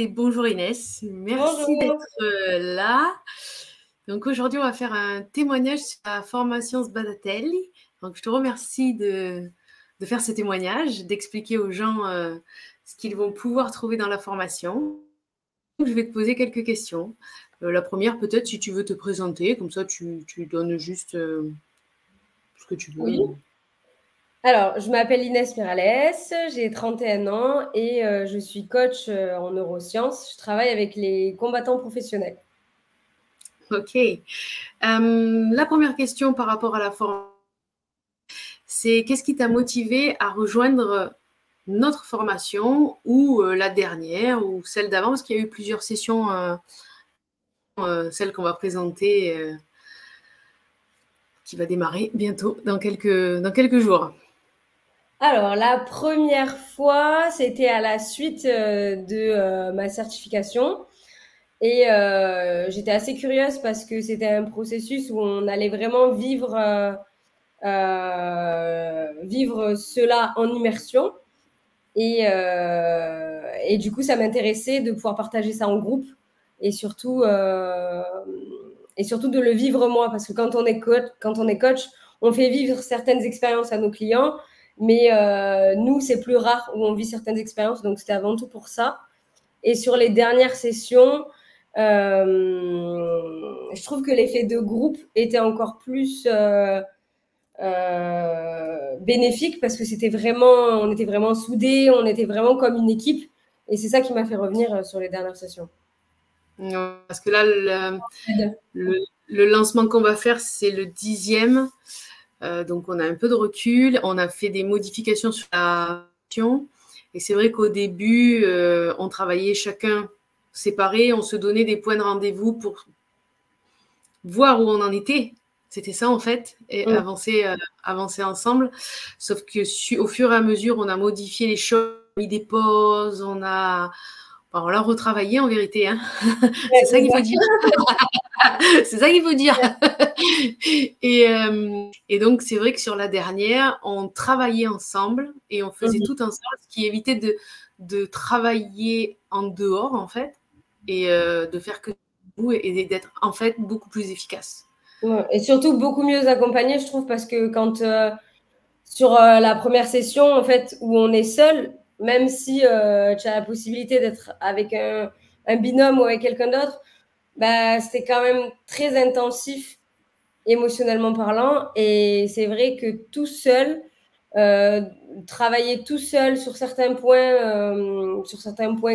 et bonjour Inès, merci Bonjour. d'être là. Donc aujourd'hui, on va faire un témoignage sur la formation Sbadatelli. Donc je te remercie de faire ce témoignage, d'expliquer aux gens ce qu'ils vont pouvoir trouver dans la formation. Je vais te poser quelques questions. La première, peut-être si tu veux te présenter, comme ça tu donnes juste ce que tu veux. Oui. Alors, je m'appelle Inès Miralles, j'ai 31 ans et je suis coach en neurosciences. Je travaille avec les combattants professionnels. Ok. La première question par rapport à la formation, c'est qu'est-ce qui t'a motivé à rejoindre notre formation ou la dernière ou celle d'avant, parce qu'il y a eu plusieurs sessions, celle qu'on va présenter qui va démarrer bientôt dans quelques jours. Alors, la première fois, c'était à la suite de ma certification. Et j'étais assez curieuse parce que c'était un processus où on allait vraiment vivre cela en immersion. Et du coup, ça m'intéressait de pouvoir partager ça en groupe et surtout, de le vivre moi. Parce que quand on est coach, on fait vivre certaines expériences à nos clients, mais nous, c'est plus rare où on vit certaines expériences. Donc, c'était avant tout pour ça. Et sur les dernières sessions, je trouve que l'effet de groupe était encore plus bénéfique parce que on était vraiment soudés, on était vraiment comme une équipe. Et c'est ça qui m'a fait revenir sur les dernières sessions. Parce que là, le lancement qu'on va faire, c'est le 10e. Donc, on a un peu de recul. On a fait des modifications sur la session. Et c'est vrai qu'au début, on travaillait chacun séparé. On se donnait des points de rendez-vous pour voir où on en était. C'était ça, en fait, et avancer ensemble. Sauf que au fur et à mesure, on a modifié les choses, mis des pauses, on l'a retravaillé en vérité. Hein. Ouais, c'est ça qu'il faut dire. c'est ça qu'il faut dire. Et donc, c'est vrai que sur la dernière, on travaillait ensemble et on faisait tout ensemble, ce qui évitait de travailler en dehors, en fait, et de faire que vous et d'être, en fait, beaucoup plus efficace. Ouais. Et surtout beaucoup mieux accompagné, je trouve, parce que quand sur la première session, en fait, où on est seul, même si tu as la possibilité d'être avec un binôme ou avec quelqu'un d'autre, bah, c'était quand même très intensif émotionnellement parlant. Et c'est vrai que tout seul, travailler tout seul sur certains points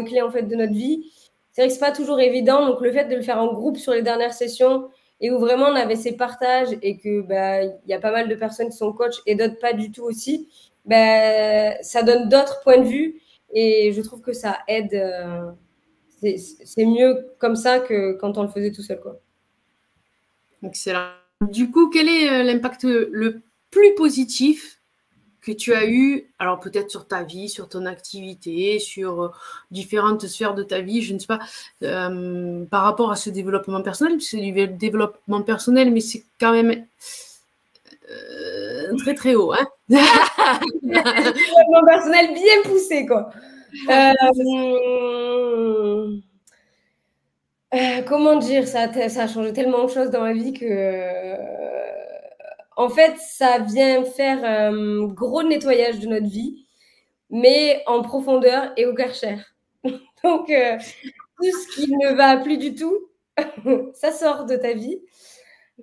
clés en fait de notre vie, c'est vrai que c'est pas toujours évident. Donc le fait de le faire en groupe sur les dernières sessions et où vraiment on avait ces partages et que bah il y a pas mal de personnes qui sont coachs et d'autres pas du tout aussi, ça donne d'autres points de vue et je trouve que ça aide. C'est mieux comme ça que quand on le faisait tout seul, quoi. Excellent. Du coup, quel est l'impact le plus positif que tu as eu, alors peut-être sur ta vie, sur ton activité, sur différentes sphères de ta vie, je ne sais pas, par rapport à ce développement personnel, c'est du développement personnel, mais c'est quand même très très haut. Hein. Développement personnel bien poussé, quoi. Comment dire, ça a changé tellement de choses dans ma vie que, en fait, ça vient faire un gros nettoyage de notre vie, mais en profondeur et au Karcher. Donc, tout ce qui ne va plus du tout, ça sort de ta vie.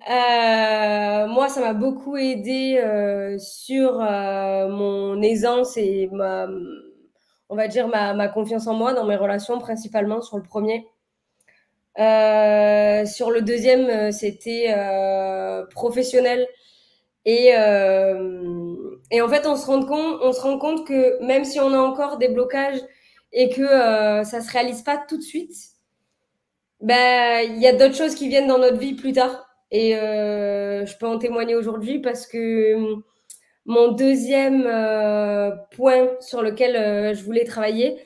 Moi, ça m'a beaucoup aidé sur mon aisance et on va dire ma confiance en moi dans mes relations, principalement sur le premier. Sur le deuxième, c'était professionnel. Et en fait, on se rend compte que même si on a encore des blocages et que ça se réalise pas tout de suite, ben il y a d'autres choses qui viennent dans notre vie plus tard. Et je peux en témoigner aujourd'hui parce que mon deuxième point sur lequel je voulais travailler,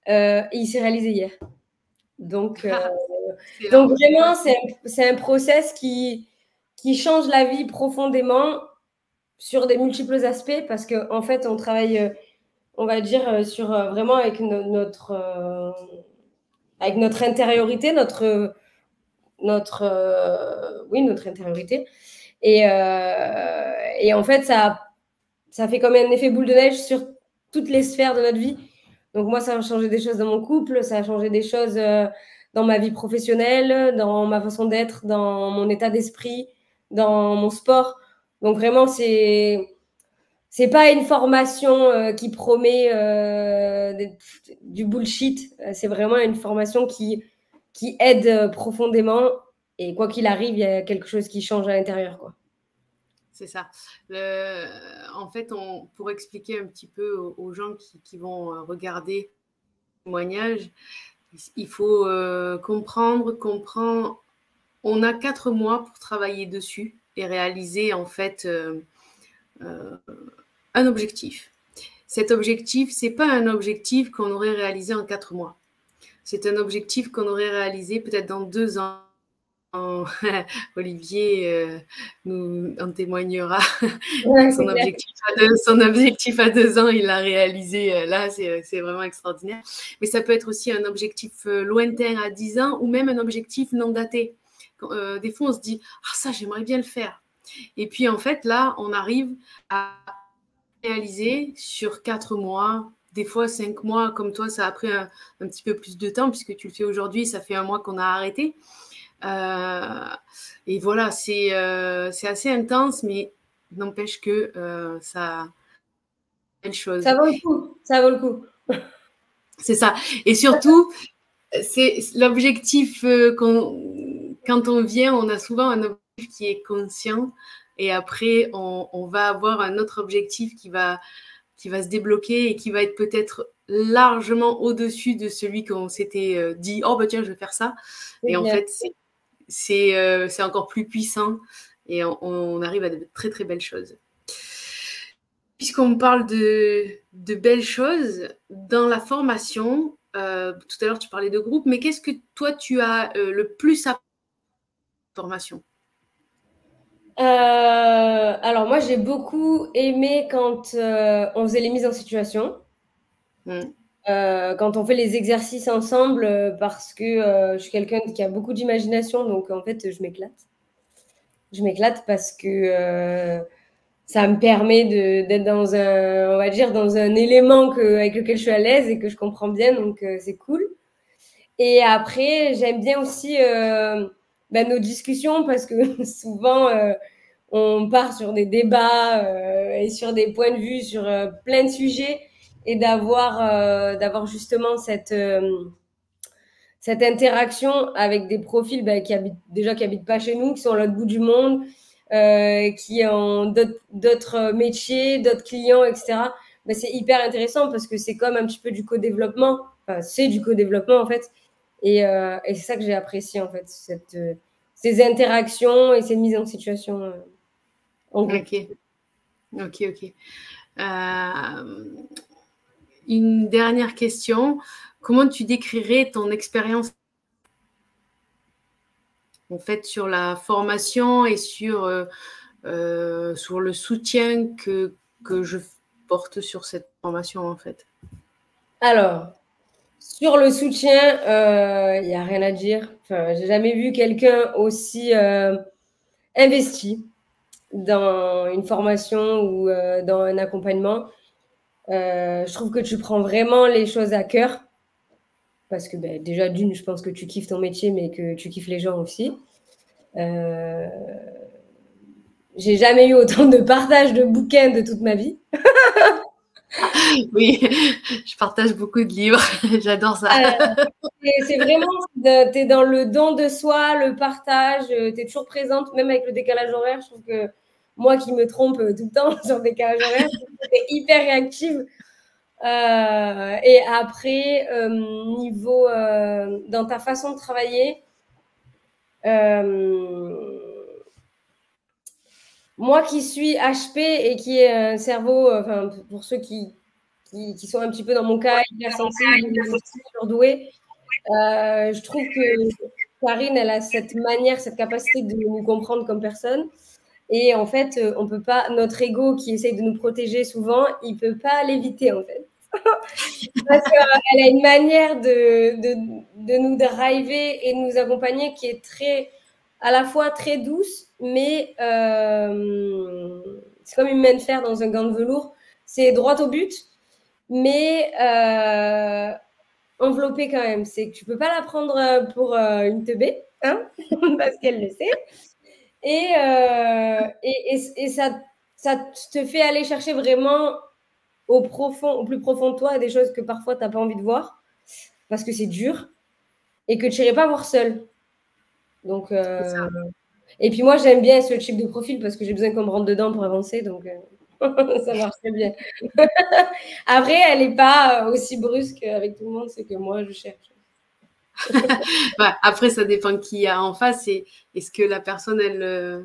il s'est réalisé hier. Donc vraiment, c'est un process qui change la vie profondément sur des multiples aspects parce qu'en fait, on travaille, on va dire, sur vraiment avec notre avec notre intériorité, notre intériorité. Et en fait, ça fait comme un effet boule de neige sur toutes les sphères de notre vie. Donc moi, ça a changé des choses dans mon couple, ça a changé des choses dans ma vie professionnelle, dans ma façon d'être, dans mon état d'esprit, dans mon sport. Donc vraiment, c'est pas une formation qui promet du bullshit. C'est vraiment une formation qui aide profondément. Et quoi qu'il arrive, il y a quelque chose qui change à l'intérieur, quoi. C'est ça. En fait, pour expliquer un petit peu aux gens qui vont regarder le témoignage, il faut comprendre on a 4 mois pour travailler dessus et réaliser en fait un objectif. Cet objectif, c'est pas un objectif qu'on aurait réalisé en 4 mois. C'est un objectif qu'on aurait réalisé peut-être dans 2 ans. Olivier nous en témoignera. Ouais, son objectif à 2 ans, il l'a réalisé là, c'est vraiment extraordinaire. Mais ça peut être aussi un objectif lointain à 10 ans ou même un objectif non daté. Des fois, on se dit « Ah, ça, j'aimerais bien le faire ». Et puis, en fait, là, on arrive à réaliser sur 4 mois, des fois 5 mois, comme toi, ça a pris un petit peu plus de temps puisque tu le fais aujourd'hui, ça fait 1 mois qu'on a arrêté. Et voilà, c'est assez intense, mais n'empêche que ça belle chose. Ça vaut le coup, ça vaut le coup. C'est ça. Et surtout, c'est l'objectif quand on vient, on a souvent un objectif qui est conscient et après on va avoir un autre objectif qui va se débloquer et qui va être peut-être largement au-dessus de celui qu'on s'était dit « Oh, bah tiens, je vais faire ça ». Et en fait, c'est encore plus puissant et on arrive à de très, très belles choses. Puisqu'on parle de belles choses, dans la formation, tout à l'heure tu parlais de groupe, mais qu'est-ce que toi tu as le plus appris de formation ? Alors moi j'ai beaucoup aimé quand on faisait les mises en situation. Quand on fait les exercices ensemble, parce que je suis quelqu'un qui a beaucoup d'imagination, donc en fait je m'éclate. Je m'éclate parce que ça me permet d'être dans un, on va dire, dans un élément avec lequel je suis à l'aise et que je comprends bien, donc c'est cool. Et après, j'aime bien aussi nos discussions parce que souvent, on part sur des débats et sur des points de vue sur plein de sujets et d'avoir justement cette interaction avec des profils qui habitent pas chez nous, qui sont à l'autre bout du monde, qui ont d'autres métiers, d'autres clients, etc. C'est hyper intéressant parce que c'est comme un petit peu du co-développement. Enfin, c'est du co-développement en fait. Et c'est ça que j'ai apprécié en fait, ces interactions et ces mises en situation. En groupe. Ok. Une dernière question. Comment tu décrirais ton expérience en fait sur la formation et sur le soutien que je porte sur cette formation en fait? Alors, sur le soutien, il n'y a rien à dire. Enfin, j'ai jamais vu quelqu'un aussi investi dans une formation ou dans un accompagnement. Je trouve que tu prends vraiment les choses à cœur parce que déjà d'une, je pense que tu kiffes ton métier, mais que tu kiffes les gens aussi. J'ai jamais eu autant de partage de bouquins de toute ma vie. Oui, je partage beaucoup de livres, j'adore ça. C'est vraiment, tu es dans le don de soi, le partage, tu es toujours présente, même avec le décalage horaire. Je trouve que moi qui me trompe tout le temps sur le décalage horaire, tu es hyper réactive. Et après, niveau dans ta façon de travailler, moi qui suis HP et qui ai un cerveau, pour ceux qui sont un petit peu dans mon cas, hypersensibles, surdoués, je trouve que Karine, elle a cette manière, cette capacité de nous comprendre comme personne. Et en fait, on peut pas, notre ego qui essaye de nous protéger souvent, il peut pas l'éviter en fait. Parce qu'elle a une manière de nous driver et de nous accompagner, qui est à la fois très douce, mais c'est comme une main de fer dans un gant de velours. C'est droit au but, mais enveloppé quand même. C'est que tu peux pas la prendre pour une teubée, hein, parce qu'elle le sait. Et ça te fait aller chercher vraiment au plus profond de toi des choses que parfois tu n'as pas envie de voir parce que c'est dur et que tu n'irais pas voir seul. Donc, et puis moi, j'aime bien ce type de profil parce que j'ai besoin qu'on me rentre dedans pour avancer. Donc, ça marche très bien. Après, elle n'est pas aussi brusque avec tout le monde, c'est que moi, je cherche. Ouais, après, ça dépend qui il y a en face et est-ce que la personne, elle.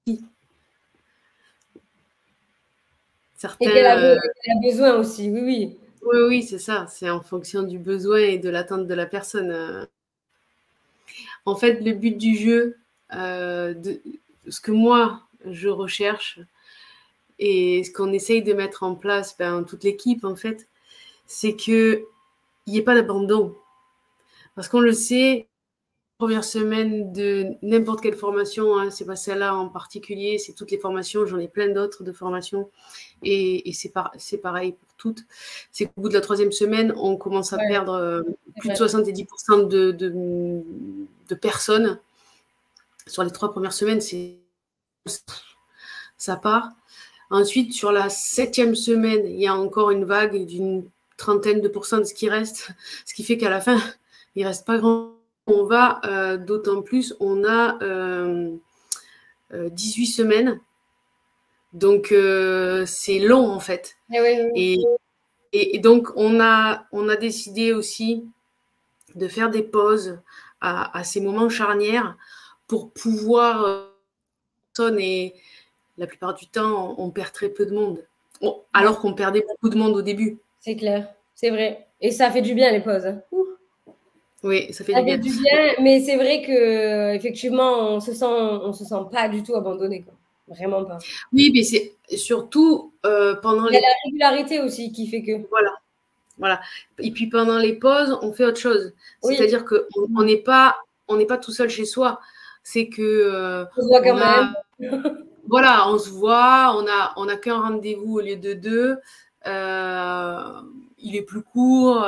Et Certains. qu'elle a besoin aussi, oui, oui. Oui, oui, c'est ça. C'est en fonction du besoin et de l'attente de la personne. En fait, le but du jeu, ce que moi, je recherche et ce qu'on essaye de mettre en place, toute l'équipe, en fait, c'est qu'il n'y ait pas d'abandon. Parce qu'on le sait, première semaine de n'importe quelle formation, hein, c'est pas celle-là en particulier, c'est toutes les formations, j'en ai plein d'autres de formations, et c'est pareil pour toutes. C'est qu'au bout de la 3e semaine, on commence à perdre plus de 70% de personnes. Sur les 3 premières semaines, ça part. Ensuite, sur la 7e semaine, il y a encore une vague d'une trentaine de pourcents de ce qui reste, ce qui fait qu'à la fin, il reste pas grand. On va, d'autant plus, on a 18 semaines. Donc, c'est long, en fait. Oui. Et donc, on a décidé aussi de faire des pauses à ces moments charnières pour pouvoir et la plupart du temps, on perd très peu de monde. Alors qu'on perdait beaucoup de monde au début. C'est clair, c'est vrai. Et ça fait du bien, les pauses. Oui, ça fait du bien. Ça fait du bien, mais c'est vrai que effectivement, on se sent pas du tout abandonné, quoi. Vraiment pas. Oui, mais c'est surtout pendant Il y a la régularité aussi qui fait que. Voilà. Et puis pendant les pauses, on fait autre chose. Oui. C'est-à-dire qu'on n'est pas tout seul chez soi. C'est que on se voit quand même. Voilà, on se voit, on a qu'un rendez-vous au lieu de 2. Il est plus court.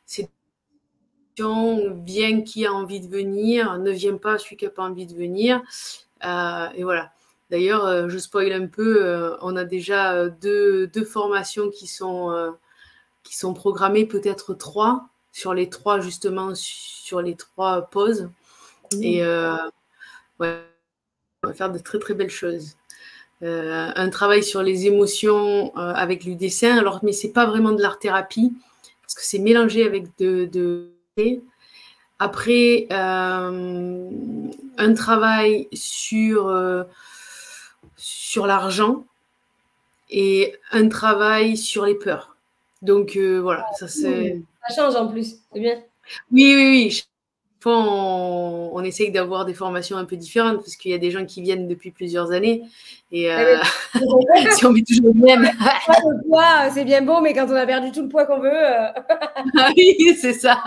C'est vient qui a envie de venir, ne vient pas celui qui n'a pas envie de venir. Et voilà. D'ailleurs, je spoil un peu, on a déjà deux formations qui sont programmées, peut-être 3, sur les 3, justement, sur les 3 pauses. Et ouais, on va faire de très, très belles choses. Un travail sur les émotions avec du dessin. Alors, mais c'est pas vraiment de l'art-thérapie, parce que c'est mélangé avec Après, un travail sur l'argent et un travail sur les peurs. Donc, voilà, ça c'est... Ça change en plus, c'est bien. Oui. Chaque fois, on essaye d'avoir des formations un peu différentes parce qu'il y a des gens qui viennent depuis plusieurs années et si on met toujours le même... Le poids, c'est bien beau, mais quand on a perdu tout le poids qu'on veut... Oui, c'est ça.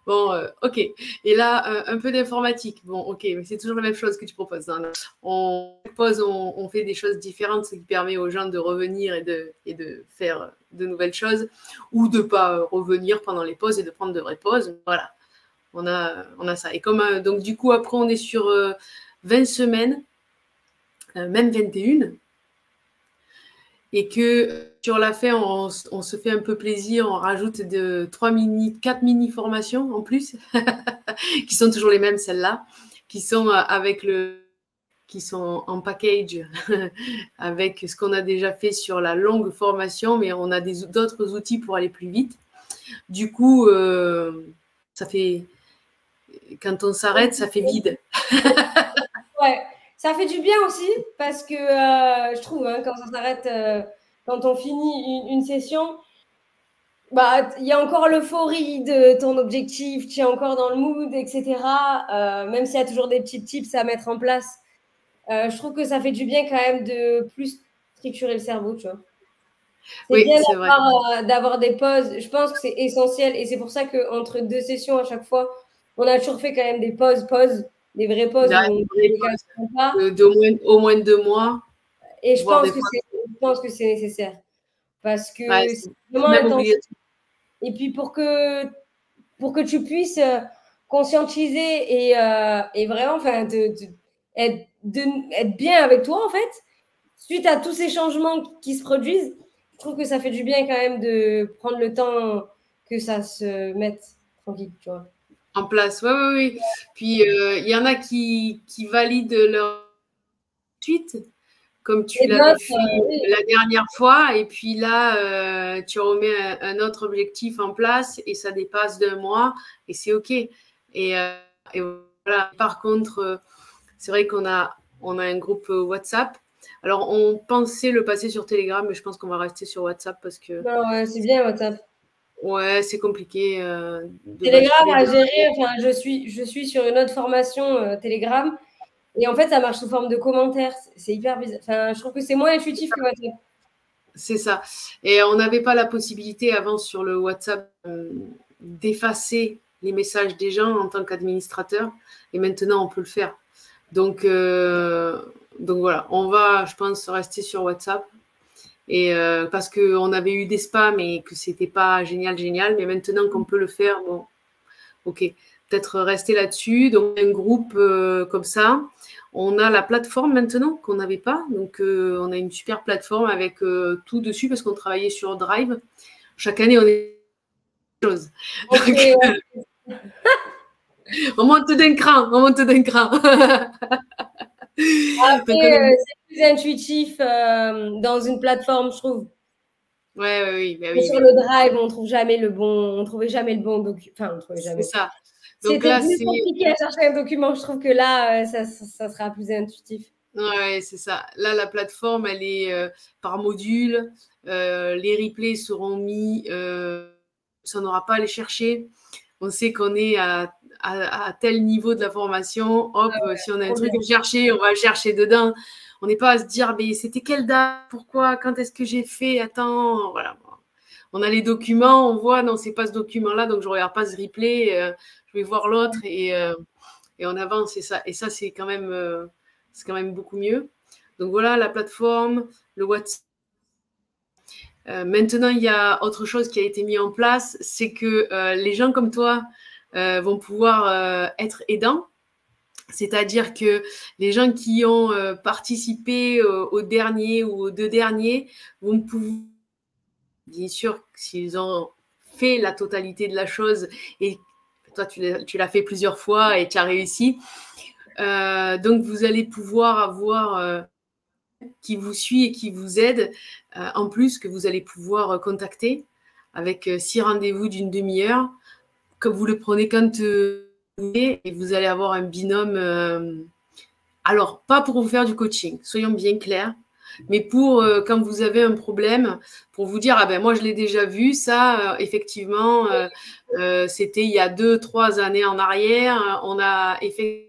Bon, ok. Et là, un peu d'informatique. Bon, ok, mais c'est toujours la même chose que tu proposes. Hein. On fait des choses différentes, ce qui permet aux gens de revenir et de faire de nouvelles choses, ou de ne pas revenir pendant les pauses et de prendre de vraies pauses. Voilà, on a ça. Et donc, du coup, après, on est sur 20 semaines, même 21. Et que sur la fin, on se fait un peu plaisir, on rajoute 4 mini-formations en plus, qui sont toujours les mêmes, celles-là, qui sont qui sont en package avec ce qu'on a déjà fait sur la longue formation, mais on a d'autres outils pour aller plus vite. Du coup, ça fait, quand on s'arrête, ça fait vide. Ouais. Ça fait du bien aussi parce que je trouve, hein, quand ça s'arrête, quand on finit une session, bah, il y a encore l'euphorie de ton objectif, tu es encore dans le mood, etc. Même s'il y a toujours des petits tips à mettre en place, je trouve que ça fait du bien quand même de plus structurer le cerveau, tu vois. C'est Oui, bien c'est vrai. d'avoir des pauses. Je pense que c'est essentiel et c'est pour ça qu'entre deux sessions à chaque fois, on a toujours fait quand même des pauses, des vraies pauses Là, où on une ne vraie décale pas. pause au moins 2 mois, Et voire des fois. je pense que c'est nécessaire parce Ouais, que c'est c'est vraiment même intense. obligatoire. Et puis pour que tu puisses conscientiser et vraiment enfin, être bien avec toi, en fait, suite à tous ces changements qui se produisent, je trouve que ça fait du bien quand même de prendre le temps que ça se mette tranquille, tu vois. En place, oui, oui, oui. Puis il y en a qui valident leur suite, comme tu Et l'avais d'autres, fait oui. la dernière fois, et puis là, tu remets un autre objectif en place et ça dépasse d'1 mois et c'est OK. Et voilà. Par contre, c'est vrai qu'on a un groupe WhatsApp. Alors, on pensait le passer sur Telegram, mais je pense qu'on va rester sur WhatsApp parce que Non, ouais, c'est bien WhatsApp. ouais, c'est compliqué de Telegram basculer à de. gérer, enfin, je suis sur une autre formation Telegram et en fait, ça marche sous forme de commentaires. C'est hyper bizarre. Enfin, je trouve que c'est moins intuitif que WhatsApp. C'est ça. Et on n'avait pas la possibilité avant sur le WhatsApp d'effacer les messages des gens en tant qu'administrateur. Et maintenant, on peut le faire. Donc, donc voilà, on va, je pense, rester sur WhatsApp. Et parce qu'on avait eu des spams et que c'était pas génial, génial. Mais maintenant qu'on peut le faire, bon, ok, peut-être rester là-dessus. Donc, un groupe comme ça. On a la plateforme maintenant qu'on n'avait pas. Donc, on a une super plateforme avec tout dessus parce qu'on travaillait sur Drive. Chaque année, on est chose. Ok, Donc, on monte d'un cran, on monte d'un cran. Donc, on après, a. c'est plus intuitif dans une plateforme, je trouve. Ouais, ouais, oui, bah Et oui, sur oui. le drive, on trouvait jamais le bon document. Enfin, on trouvait C'est jamais. ça. Donc C'était là, plus c'est. compliqué à chercher un document. Je trouve que là, ça sera plus intuitif. Ouais, c'est ça. Là, la plateforme, elle est par module. Les replays seront mis. Ça n'aura pas à les chercher. On sait qu'on est à tel niveau de la formation. Hop, si on a un Trop truc bien. à chercher, on va le chercher dedans. On n'est pas à se dire, mais c'était quelle date? Pourquoi? Quand est-ce que j'ai fait? Attends, voilà. On a les documents, on voit, non, c'est pas ce document-là, donc je regarde pas ce replay. Je vais voir l'autre et on avance. Et ça c'est quand même beaucoup mieux. Donc voilà, la plateforme, le WhatsApp. Maintenant, il y a autre chose qui a été mis en place, c'est que les gens comme toi vont pouvoir être aidants. C'est-à-dire que les gens qui ont participé au dernier ou aux 2 derniers vont pouvoir, bien sûr, s'ils ont fait la totalité de la chose et toi, tu l'as fait plusieurs fois et tu as réussi. Donc, vous allez pouvoir avoir qui vous suit et qui vous aide, en plus que vous allez pouvoir contacter avec 6 rendez-vous d'une demi-heure, que vous le prenez quand vous voulez et vous allez avoir un binôme. Alors, pas pour vous faire du coaching, soyons bien clairs, mais pour quand vous avez un problème, pour vous dire, ah ben moi je l'ai déjà vu, ça, effectivement, c'était il y a 2, 3 années en arrière, on a effectivement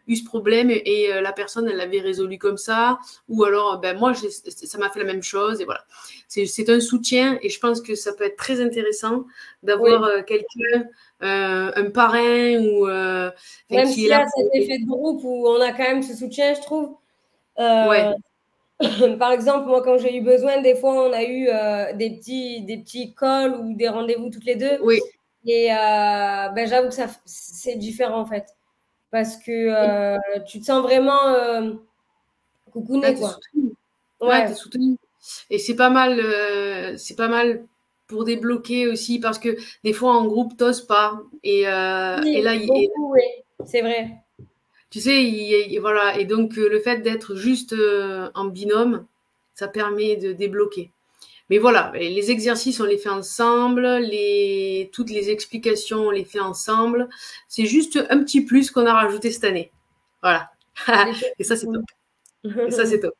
eu ce problème et la personne, elle l'avait résolu comme ça, ou alors, ben moi, ça m'a fait la même chose, et voilà. C'est un soutien, et je pense que ça peut être très intéressant d'avoir Oui. quelqu'un, un parrain, ou Même qui est s'il y là a cet pour. effet de groupe où on a quand même ce soutien, je trouve. Ouais, Par exemple, moi, quand j'ai eu besoin, des fois, on a eu des petits calls ou des rendez-vous toutes les deux. oui. Et ben, j'avoue que c'est différent, en fait. Parce que tu te sens vraiment Ah, coucouné, t'es quoi. soutenu. Ouais, t'es Ouais. soutenu. Et c'est pas mal pour débloquer aussi, parce que des fois, en groupe, t'oses pas. Et Oui, là, beaucoup, oui. C'est vrai. tu sais, voilà. Et donc, le fait d'être juste en binôme, ça permet de débloquer. Mais voilà, les exercices, on les fait ensemble, toutes les explications, on les fait ensemble. C'est juste un petit plus qu'on a rajouté cette année. Voilà. Et ça, c'est top. Et ça, c'est top.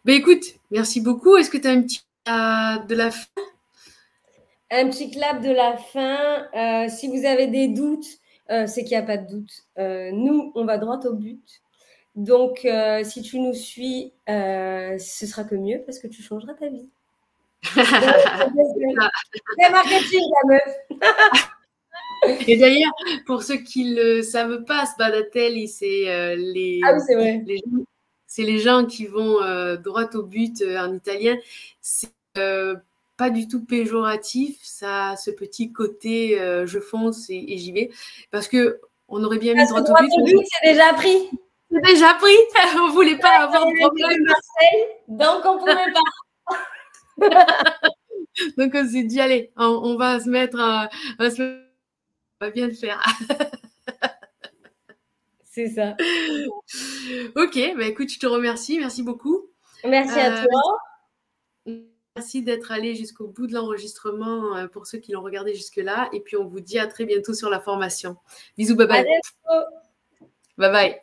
Ben écoute, merci beaucoup. Est-ce que tu as un petit de la fin? Un petit clap de la fin. Si vous avez des doutes, c'est qu'il n'y a pas de doute. Nous, on va droit au but. Donc, si tu nous suis, ce sera que mieux parce que tu changeras ta vie. C'est marketing, la meuf. Et d'ailleurs, pour ceux qui ne le savent pas, Sbadatel, c'est Ah oui, c'est vrai. c'est les gens qui vont droit au but en italien. C'est pas du tout péjoratif, ça a ce petit côté je fonce et j'y vais. Parce qu'on aurait bien mis droit au but. C'est déjà pris. C'est déjà pris. On ne voulait pas avoir de problème. Marseille, donc on ne pouvait pas. Donc on s'est dit, allez, on va se mettre, on va bien le faire. C'est ça. Ok, bah écoute, je te remercie. Merci beaucoup. Merci à toi. Merci d'être allé jusqu'au bout de l'enregistrement pour ceux qui l'ont regardé jusque-là. Et puis, on vous dit à très bientôt sur la formation. Bisous, bye bye. À bientôt. Bye bye.